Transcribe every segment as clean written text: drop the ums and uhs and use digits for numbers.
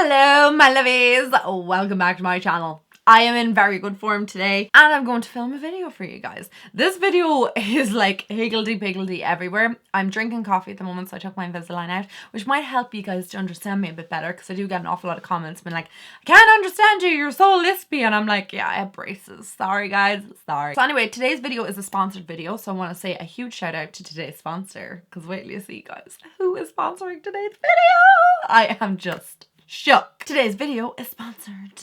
Hello my lovies, welcome back to my channel. I am in very good form today and I'm going to film a video for you guys. This video is like higgledy-piggledy everywhere. I'm drinking coffee at the moment, so I took my Invisalign out, which might help you guys to understand me a bit better because I do get an awful lot of comments being like, I can't understand you, you're so lispy, and I'm like, yeah, I have braces. Sorry guys, sorry. So anyway, today's video is a sponsored video, so I want to say a huge shout out to today's sponsor, because wait till you see guys who is sponsoring today's video. I am just shook. Today's video is sponsored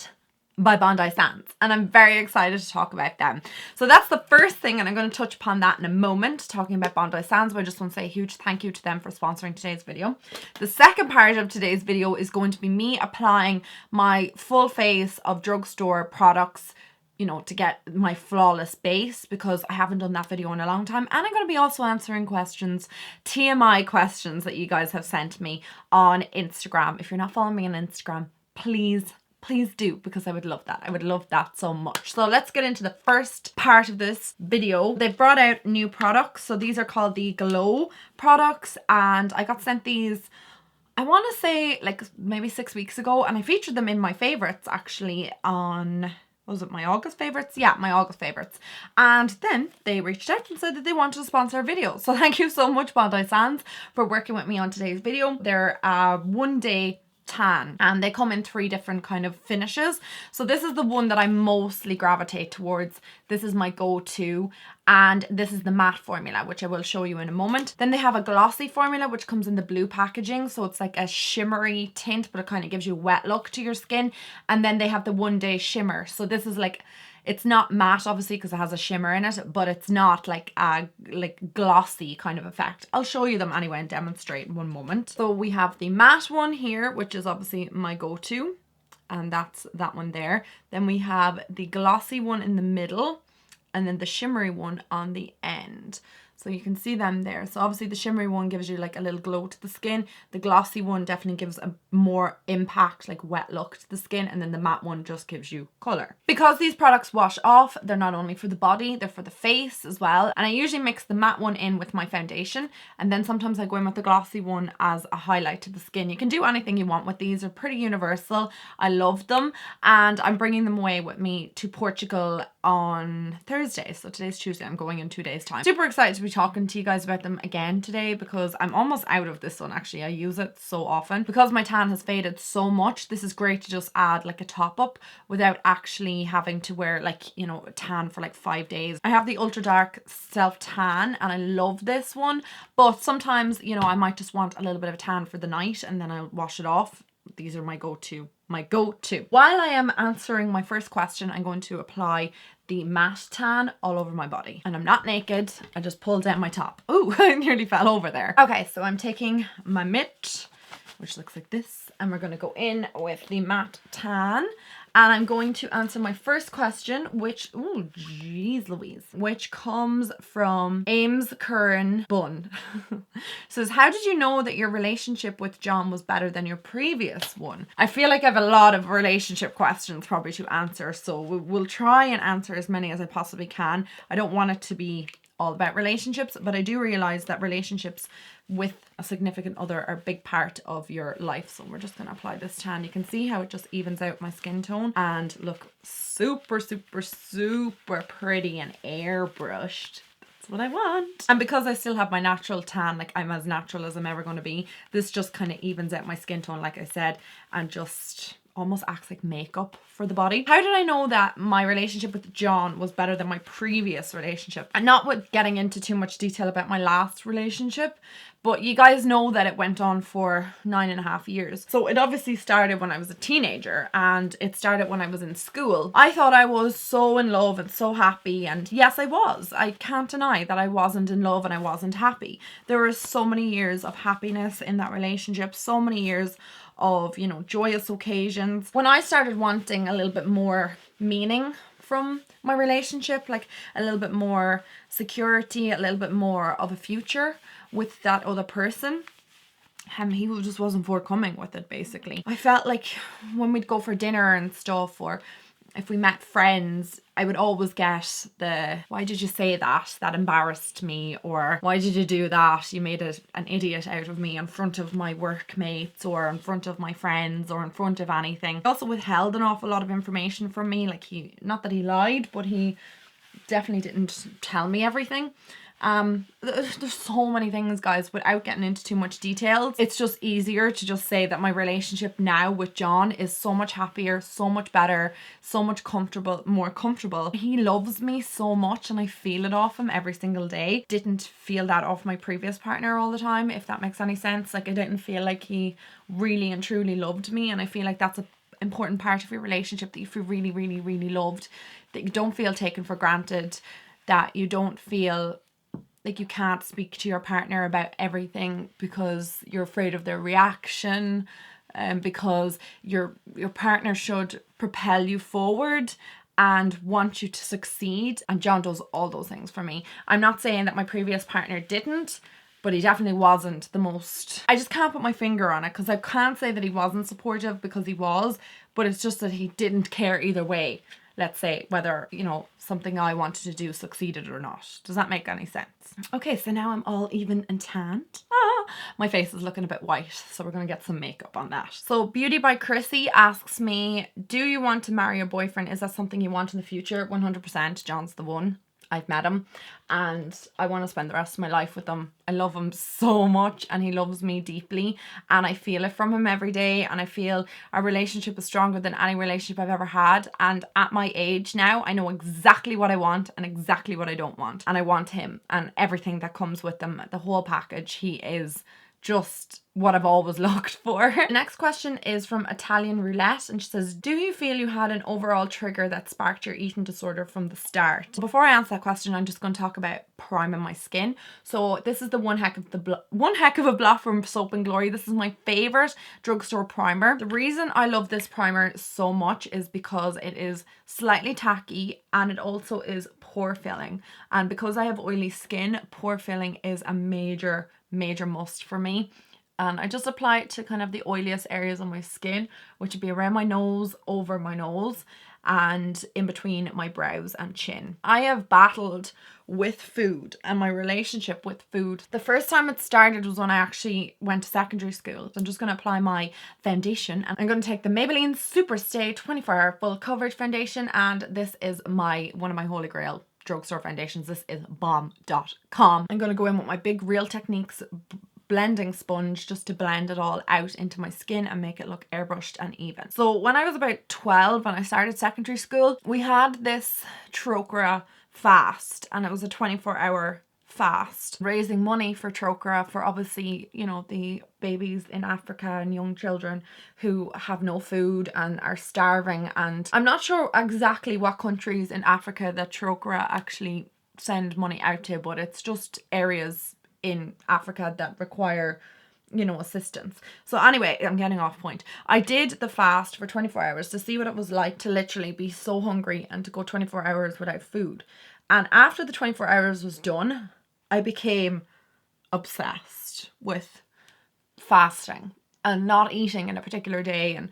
by Bondi Sands and I'm very excited to talk about them. So that's the first thing, and I'm going to touch upon that in a moment, talking about Bondi Sands, but I just want to say a huge thank you to them for sponsoring today's video. The second part of today's video is going to be me applying my full face of drugstore products, you know, to get my flawless base, because I haven't done that video in a long time. And I'm going to be also answering questions, TMI questions that you guys have sent me on Instagram. If you're not following me on Instagram, please do, because I would love that. I would love that so much. So let's get into the first part of this video. They've brought out new products. So these are called the Glow products, and I got sent these, I want to say like maybe 6 weeks ago, and I featured them in my favorites actually on, was it my August favorites? Yeah, my August favorites. And then they reached out and said that they wanted to sponsor a video. So thank you so much, Bondi Sands, for working with me on today's video. They're a 1-day tan and they come in 3 different kind of finishes. So this is the one that I mostly gravitate towards. This is my go-to, and this is the matte formula, which I will show you in a moment. Then they have a glossy formula which comes in the blue packaging, so it's like a shimmery tint, but it kind of gives you a wet look to your skin. And then they have the 1-day shimmer. So this is like, it's not matte obviously because it has a shimmer in it, but it's not like a glossy kind of effect. I'll show you them anyway and demonstrate in one moment. So we have the matte one here, which is obviously my go-to, and that's that one there. Then we have the glossy one in the middle, and then the shimmery one on the end. So you can see them there. So obviously the shimmery one gives you like a little glow to the skin. The glossy one definitely gives a more impact, like wet look to the skin. And then the matte one just gives you color. Because these products wash off, they're not only for the body, they're for the face as well. And I usually mix the matte one in with my foundation. And then sometimes I go in with the glossy one as a highlight to the skin. You can do anything you want with these. They're pretty universal. I love them. And I'm bringing them away with me to Portugal on Thursday. So today's Tuesday. I'm going in 2 days time. Super excited to be talking to you guys about them again today, because I'm almost out of this one actually. I use it so often because my tan has faded so much. This is great to just add like a top up without actually having to wear like, you know, a tan for like 5 days. I have the ultra dark self tan and I love this one, but sometimes, you know, I might just want a little bit of a tan for the night and then I'll wash it off. These are my go-to. While I am answering my first question, I'm going to apply the matte tan all over my body. And I'm not naked, I just pulled down my top. Oh, I nearly fell over there. Okay, so I'm taking my mitt, which looks like this, and we're gonna go in with the matte tan. And I'm going to answer my first question, which, oh jeez Louise, which comes from Ames Curran Bun. Says, how did you know that your relationship with John was better than your previous one? I feel like I have a lot of relationship questions probably to answer, so we'll try and answer as many as I possibly can. I don't want it to be all about relationships, but I do realize that relationships with a significant other are a big part of your life. So we're just going to apply this tan. You can see how it just evens out my skin tone and look super pretty and airbrushed. That's what I want. And because I still have my natural tan, like I'm as natural as I'm ever going to be, this just kind of evens out my skin tone, like I said, and just almost acts like makeup for the body. How did I know that my relationship with John was better than my previous relationship? And not with getting into too much detail about my last relationship, but you guys know that it went on for 9.5 years. So it obviously started when I was a teenager, and it started when I was in school. I thought I was so in love and so happy, and yes I was. I can't deny that I wasn't in love and I wasn't happy. There were so many years of happiness in that relationship, so many years of, you know, joyous occasions. When I started wanting a little bit more meaning from my relationship, like a little bit more security, a little bit more of a future with that other person, he just wasn't forthcoming with it basically. I felt like when we'd go for dinner and stuff, or if we met friends, I would always get the, why did you say that? That embarrassed me. Or why did you do that? You made an idiot out of me in front of my workmates or in front of my friends or in front of anything. He also withheld an awful lot of information from me. Like not that he lied, but he definitely didn't tell me everything. There's so many things, guys, without getting into too much details. It's just easier to just say that my relationship now with John is so much happier, so much better, so much more comfortable. He loves me so much and I feel it off him every single day. Didn't feel that off my previous partner all the time, if that makes any sense. Like I didn't feel like he really and truly loved me, and I feel like that's a important part of your relationship, that you feel really, really, really loved, that you don't feel taken for granted, that you don't feel like you can't speak to your partner about everything because you're afraid of their reaction, because your partner should propel you forward and want you to succeed. And John does all those things for me. I'm not saying that my previous partner didn't, but he definitely wasn't the most, I just can't put my finger on it, because I can't say that he wasn't supportive, because he was, but it's just that he didn't care either way. Let's say whether, you know, something I wanted to do succeeded or not. Does that make any sense? Okay, so now I'm all even and tanned. My face is looking a bit white, so we're going to get some makeup on that. So Beauty by Chrissy asks me, do you want to marry a boyfriend? Is that something you want in the future? 100%. John's the one. I've met him and I want to spend the rest of my life with him. I love him so much and he loves me deeply, and I feel it from him every day, and I feel our relationship is stronger than any relationship I've ever had. And at my age now, I know exactly what I want and exactly what I don't want, and I want him and everything that comes with him, the whole package. He is just what I've always looked for. The next question is from Italian Roulette, and she says, do you feel you had an overall trigger that sparked your eating disorder from the start? Before I answer that question, I'm just going to talk about priming my skin. So this is the one heck of a bluff from Soap and Glory. This is my favorite drugstore primer. The reason I love this primer so much is because it is slightly tacky and it also is pore filling, and because I have oily skin, pore filling is a major must for me. And I just apply it to kind of the oiliest areas on my skin, which would be around my nose, over my nose, and in between my brows and chin. I have battled with food and my relationship with food. The first time it started was when I actually went to secondary school. So I'm just going to apply my foundation, and I'm going to take the Maybelline Superstay 24-hour full coverage foundation, and this is one of my holy grail drugstore foundations. This is bomb.com. I'm going to go in with my big Real Techniques blending sponge just to blend it all out into my skin and make it look airbrushed and even. So when I was about 12, when I started secondary school, we had this Trochra fast, and it was a 24-hour fast, raising money for Trochra, for obviously, you know, the babies in Africa and young children who have no food and are starving. And I'm not sure exactly what countries in Africa that Trochra actually send money out to, but it's just areas in Africa that require, you know, assistance. So anyway, I'm getting off point. I did the fast for 24 hours to see what it was like to literally be so hungry and to go 24 hours without food. And after the 24 hours was done, I became obsessed with fasting and not eating in a particular day and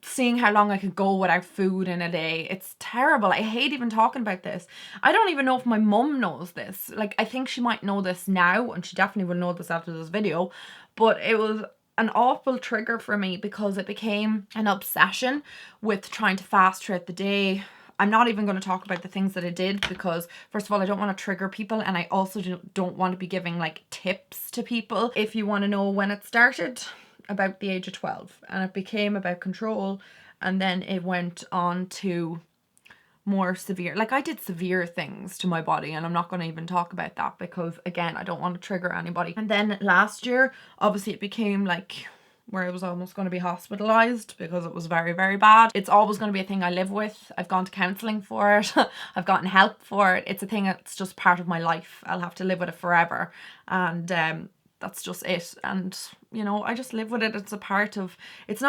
seeing how long I could go without food in a day. It's terrible. I hate even talking about this. I don't even know if my mum knows this. Like, I think she might know this now, and she definitely will know this after this video, but it was an awful trigger for me because it became an obsession with trying to fast throughout the day. I'm not even going to talk about the things that I did because, first of all, I don't want to trigger people, and I also don't want to be giving like tips to people. If you want to know when it started, about the age of 12, and it became about control, and then it went on to more severe, like I did severe things to my body, and I'm not going to even talk about that because, again, I don't want to trigger anybody. And then last year, obviously it became like where I was almost going to be hospitalized because it was very, very bad. It's always going to be a thing I live with. I've gone to counseling for it. I've gotten help for it. It's a thing that's just part of my life. I'll have to live with it forever. And that's just it. And, you know, I just live with it. It's not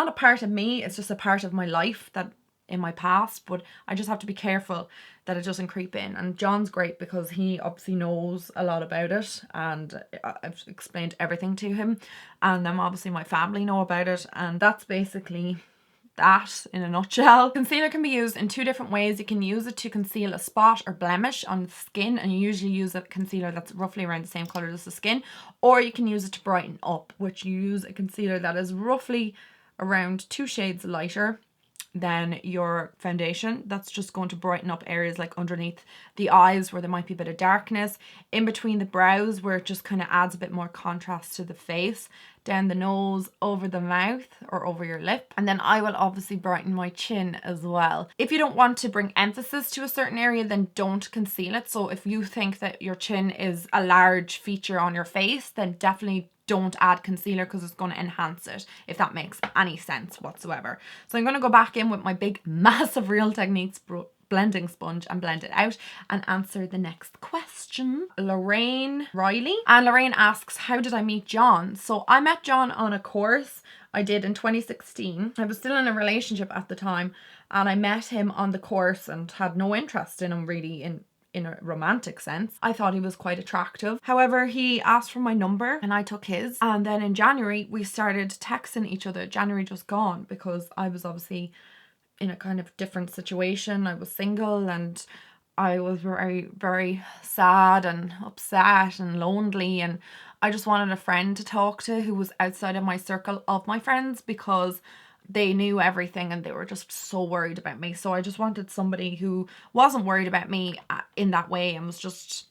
a part of me. It's just a part of my life that in my past, but I just have to be careful that it doesn't creep in. And John's great because he obviously knows a lot about it, and I've explained everything to him, and obviously my family know about it, and that's basically that in a nutshell. Concealer can be used in two different ways. You can use it to conceal a spot or blemish on the skin, and you usually use a concealer that's roughly around the same color as the skin, or you can use it to brighten up, which you use a concealer that is roughly around 2 shades lighter than your foundation. That's just going to brighten up areas like underneath the eyes where there might be a bit of darkness, in between the brows where it just kind of adds a bit more contrast to the face, down the nose, over the mouth or over your lip. And then I will obviously brighten my chin as well. If you don't want to bring emphasis to a certain area, then don't conceal it. So if you think that your chin is a large feature on your face, then definitely don't add concealer, because it's going to enhance it, if that makes any sense whatsoever. So I'm going to go back in with my big massive Real Techniques blending sponge and blend it out and answer the next question. Lorraine Riley, and Lorraine asks, how did I meet John? So I met John on a course I did in 2016. I was still in a relationship at the time, and I met him on the course and had no interest in him really in a romantic sense. I thought he was quite attractive. However, he asked for my number and I took his. And then in January, we started texting each other. January just gone, because I was obviously in a kind of different situation. I was single and I was very, very sad and upset and lonely. And I just wanted a friend to talk to who was outside of my circle of my friends, because they knew everything and they were just so worried about me. So I just wanted somebody who wasn't worried about me in that way and was just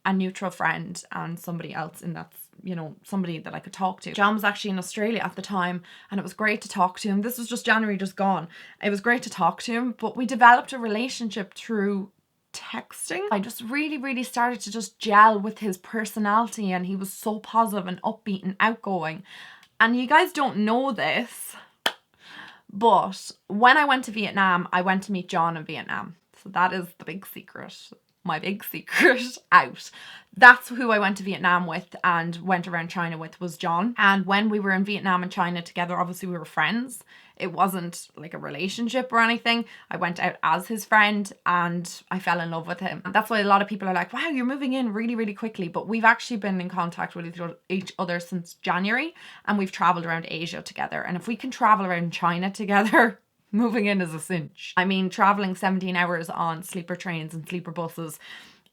a neutral friend, and somebody else in that, you know, somebody that I could talk to. John was actually in Australia at the time, and it was great to talk to him. This was just January just gone. It was great to talk to him, but we developed a relationship through texting. I just really started to just gel with his personality, and he was so positive and upbeat and outgoing. And you guys don't know this, but when I went to Vietnam, I went to meet John in Vietnam. So that is the big secret. My big secret out. That's who I went to Vietnam with and went around China with, was John. And when we were in Vietnam and China together, obviously we were friends. It wasn't like a relationship or anything. I went out as his friend and I fell in love with him. And that's why a lot of people are like, wow, you're moving in really quickly. But we've actually been in contact with each other since January, and we've traveled around Asia together. And if we can travel around China together, moving in is a cinch. I mean, traveling 17 hours on sleeper trains and sleeper buses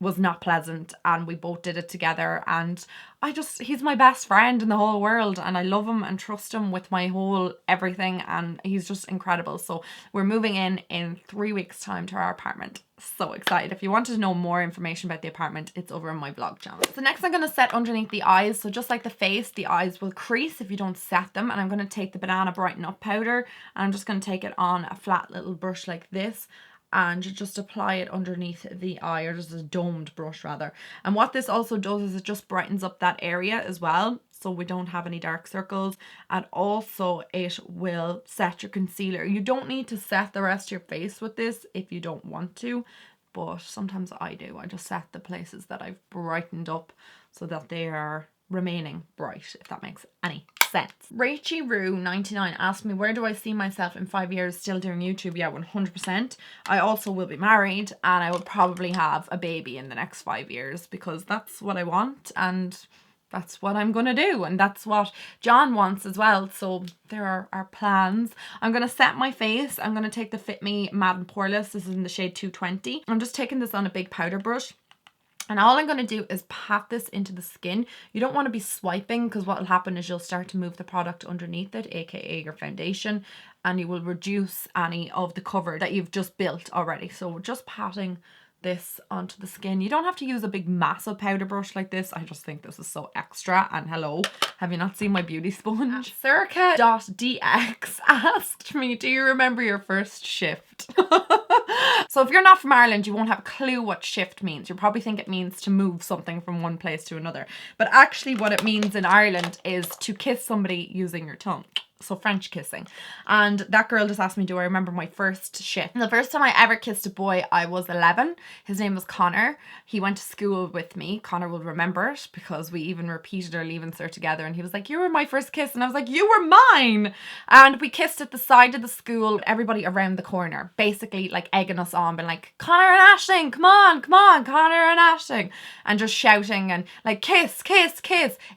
was not pleasant, and we both did it together. And he's my best friend in the whole world, and I love him and trust him with my whole everything, and he's just incredible. So we're moving in 3 weeks time to our apartment. So excited. If you wanted to know more information about the apartment, it's over on my vlog channel. So next I'm going to set underneath the eyes. So just like the face, the eyes will crease if you don't set them. And I'm going to take the Banana Brighten Up powder, and I'm just going to take it on a flat little brush like this, and you just apply it underneath the eye, or just a domed brush rather. And what this also does is it just brightens up that area as well, so we don't have any dark circles. And also it will set your concealer. You don't need to set the rest of your face with this if you don't want to, but sometimes I do. I just set the places that I've brightened up so that they are remaining bright, if that makes any sense. Rachie Roo 99 asked me, where do I see myself in 5 years? Still doing YouTube? Yeah, 100%. I also will be married, and I will probably have a baby in the next 5 years, because that's what I want, and that's what I'm gonna do, and that's what John wants as well. So there are our plans. I'm gonna set my face. I'm gonna take the Fit Me Matte and Poreless. This is in the shade 220. I'm just taking this on a big powder brush, and all I'm going to do is pat this into the skin. You don't want to be swiping, because what will happen is you'll start to move the product underneath it, aka your foundation, and you will reduce any of the cover that you've just built already. So we're just patting this onto the skin. You don't have to use a big massive powder brush like this. I just think this is so extra. And hello, have you not seen my beauty sponge? Circa.dx asked me, do you remember your first shift? So if you're not from Ireland, you won't have a clue what shift means. You'll probably think it means to move something from one place to another. But actually what it means in Ireland is to kiss somebody using your tongue. So French kissing. And that girl just asked me, do I remember my first shift? And the first time I ever kissed a boy, I was 11. His name was Connor. He went to school with me. Connor will remember it, because we even repeated our Leaving Cert together, and he was like, you were my first kiss. And I was like, you were mine. And we kissed at the side of the school, everybody around the corner, basically like egging us on, being like, Connor and Aisling, come on, Connor and Aisling, and just shouting and like, kiss.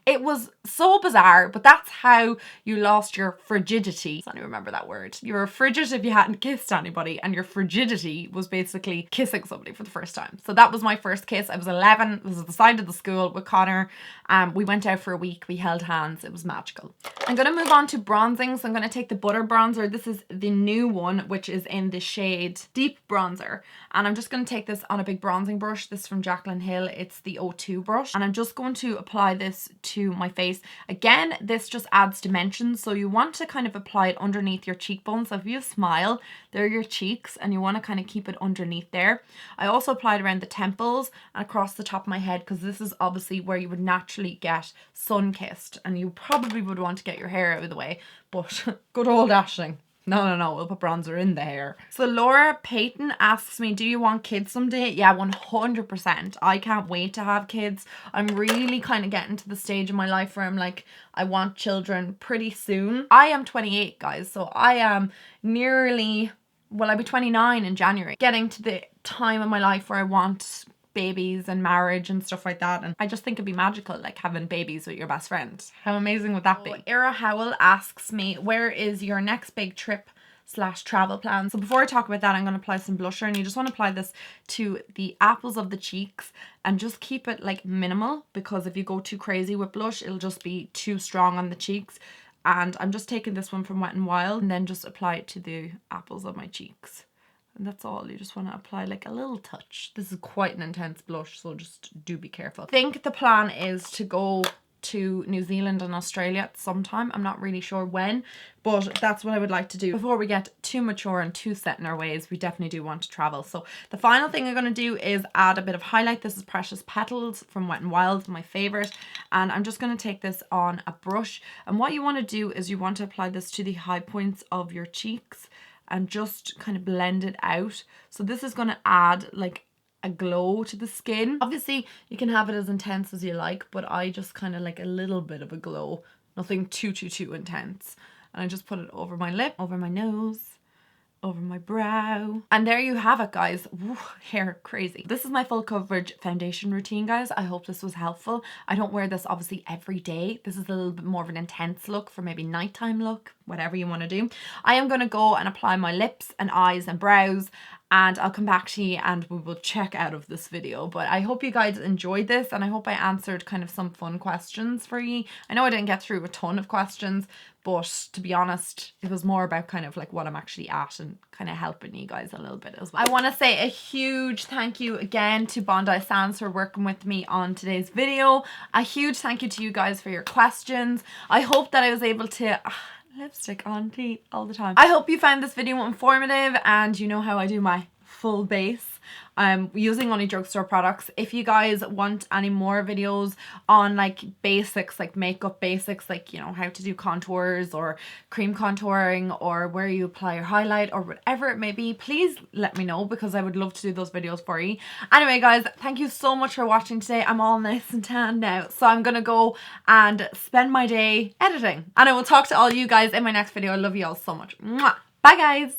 It was so bizarre, but that's how you lost your frigidity, I don't remember that word. You were frigid if you hadn't kissed anybody, and your frigidity was basically kissing somebody for the first time. So that was my first kiss. I was 11. It was at the side of the school with Connor. We went out for a week. We held hands. It was magical. I'm going to move on to bronzing. So I'm going to take the Butter Bronzer. This is the new one, which is in the shade Deep Bronzer. And I'm just going to take this on a big bronzing brush. This is from Jaclyn Hill. It's the O2 brush. And I'm just going to apply this to my face. Again, this just adds dimension. So you want to kind of apply it underneath your cheekbones. So if you smile, they're your cheeks, and you want to kind of keep it underneath there. I also applied around the temples and across the top of my head, because this is obviously where you would naturally get sun-kissed, and you probably would want to get your hair out of the way, but good old Ashling. No, we'll put bronzer in the hair. So Laura Payton asks me, do you want kids someday? Yeah, 100%. I can't wait to have kids. I'm really kind of getting to the stage in my life where I'm like, I want children pretty soon. I am 28, guys, so I am nearly, well, I'll be 29 in January. Getting to the time in my life where I want babies and marriage and stuff like that, and I just think it'd be magical, like having babies with your best friend. How amazing would that be? Ira Howell asks me, where is your next big trip / travel plan? So before I talk about that, I'm going to apply some blusher, and you just want to apply this to the apples of the cheeks and just keep it like minimal, because if you go too crazy with blush, it'll just be too strong on the cheeks. And I'm just taking this one from Wet n Wild and then just apply it to the apples of my cheeks. And that's all. You just want to apply like a little touch. This is quite an intense blush, so just do be careful. I think the plan is to go to New Zealand and Australia at some time. I'm not really sure when, but that's what I would like to do. Before we get too mature and too set in our ways, we definitely do want to travel. So the final thing I'm going to do is add a bit of highlight. This is Precious Petals from Wet n Wild, my favorite. And I'm just going to take this on a brush. And what you want to do is you want to apply this to the high points of your cheeks and just kind of blend it out. So this is going to add like a glow to the skin. Obviously you can have it as intense as you like, but I just kind of like a little bit of a glow, nothing too intense. And I just put it over my lip, over my nose, over my brow, and there you have it, guys. Woo, hair crazy. This is my full coverage foundation routine, guys. I hope this was helpful. I don't wear this obviously every day. This is a little bit more of an intense look for maybe nighttime look, whatever you want to do. I am going to go and apply my lips and eyes and brows, and I'll come back to you and we will check out of this video. But I hope you guys enjoyed this, and I hope I answered kind of some fun questions for you. I know I didn't get through a ton of questions, but to be honest, it was more about kind of like what I'm actually at and kind of helping you guys a little bit as well. I want to say a huge thank you again to Bondi Sands for working with me on today's video. A huge thank you to you guys for your questions. I hope that I was able to... lipstick on teeth all the time. I hope you found this video informative, and you know how I do my full base. I'm using only drugstore products. If you guys want any more videos on like basics, like makeup basics, like, you know, how to do contours or cream contouring or where you apply your highlight or whatever it may be, please let me know, because I would love to do those videos for you. Anyway, guys, thank you so much for watching today. I'm all nice and tan now, so I'm gonna go and spend my day editing, and I will talk to all you guys in my next video. I love you all so much. Mwah. Bye, guys.